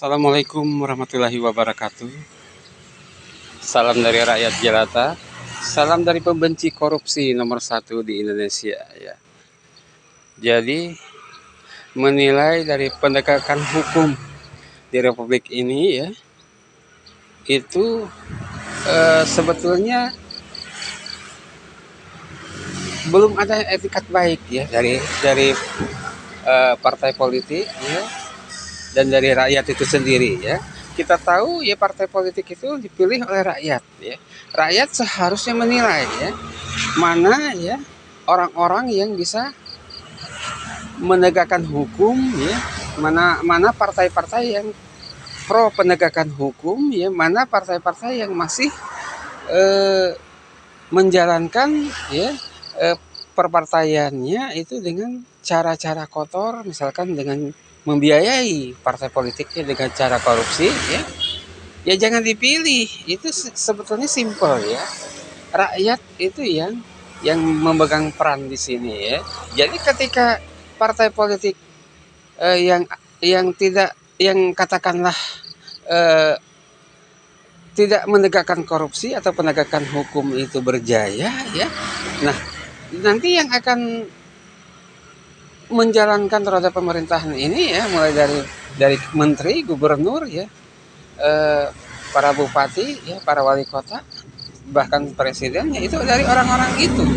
Assalamualaikum warahmatullahi wabarakatuh. Salam dari rakyat jelata. Salam dari pembenci korupsi nomor satu di Indonesia ya. Jadi menilai dari penegakan hukum di Republik ini ya, itu sebetulnya belum ada etikat baik ya dari partai politik ya, dan dari rakyat itu sendiri ya. Kita tahu ya, partai politik itu dipilih oleh rakyat ya. Rakyat seharusnya menilai ya, mana ya orang-orang yang bisa menegakkan hukum ya, mana partai-partai yang pro penegakan hukum ya, mana partai-partai yang masih menjalankan ya perpartaiannya itu dengan cara-cara kotor, misalkan dengan membiayai partai politiknya dengan cara korupsi ya. Ya jangan dipilih. Itu sebetulnya simpel ya. Rakyat itu yang memegang peran di sini ya. Jadi ketika partai politik yang tidak, yang katakanlah tidak menegakkan korupsi atau penegakan hukum itu berjaya ya, nah nanti yang akan menjalankan roda pemerintahan ini ya, mulai dari menteri, gubernur ya, para bupati ya, para wali kota, bahkan presidennya itu dari orang-orang itu.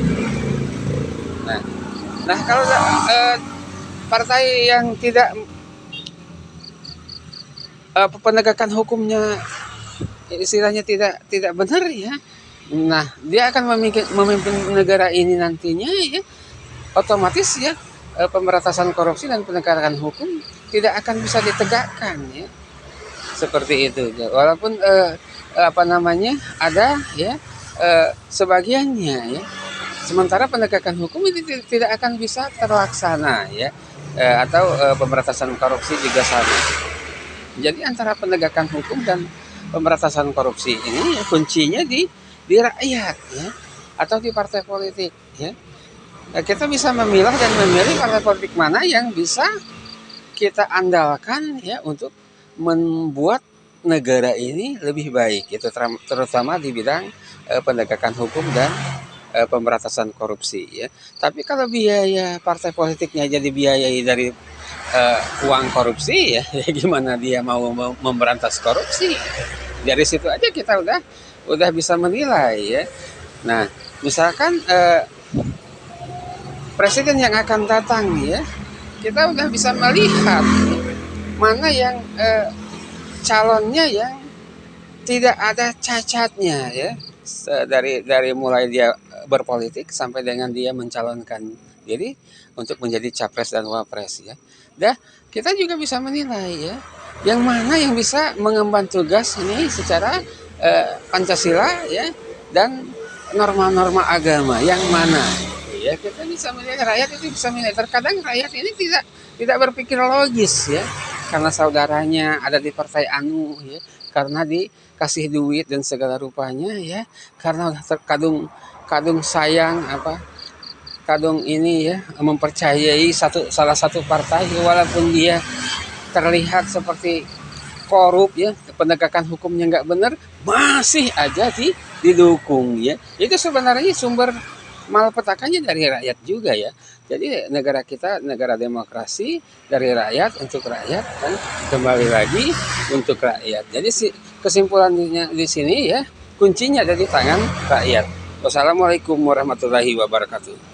Nah kalau partai yang tidak penegakan hukumnya istilahnya tidak benar ya, nah dia akan memimpin negara ini nantinya ya, otomatis ya pemberantasan korupsi dan penegakan hukum tidak akan bisa ditegakkan ya, seperti itu. Walaupun ada ya sebagiannya ya, sementara penegakan hukum itu tidak akan bisa terlaksana ya, atau pemberantasan korupsi juga sama. Jadi antara penegakan hukum dan pemberantasan korupsi ini ya, kuncinya di rakyat ya, atau di partai politik ya. Kita bisa memilah dan memilih partai politik mana yang bisa kita andalkan ya untuk membuat negara ini lebih baik, itu terutama di bidang penegakan hukum dan pemberantasan korupsi ya. Tapi kalau biaya partai politiknya jadi biayai dari uang korupsi ya, ya gimana dia mau memberantas korupsi? Dari situ aja kita udah bisa menilai ya. Nah, misalkan presiden yang akan datang ya, kita udah bisa melihat mana yang calonnya yang tidak ada cacatnya ya, dari mulai dia berpolitik sampai dengan dia mencalonkan diri untuk menjadi capres dan wapres ya. Dah kita juga bisa menilai ya, yang mana yang bisa mengemban tugas ini secara Pancasila ya, dan norma-norma agama yang mana ya. Kita bisa melihat, rakyat itu bisa melihat. Terkadang rakyat ini tidak berpikir logis ya, karena saudaranya ada di partai anu ya, karena dikasih duit dan segala rupanya ya, karena kadung sayang kadung ini ya, mempercayai salah satu partai walaupun dia terlihat seperti korup ya, penegakan hukumnya nggak benar, masih aja didukung ya. Itu sebenarnya sumber malapetakannya dari rakyat juga ya. Jadi negara kita negara demokrasi, dari rakyat untuk rakyat, dan kembali lagi untuk rakyat. Jadi kesimpulannya di sini ya, kuncinya ada di tangan rakyat. Wassalamualaikum warahmatullahi wabarakatuh.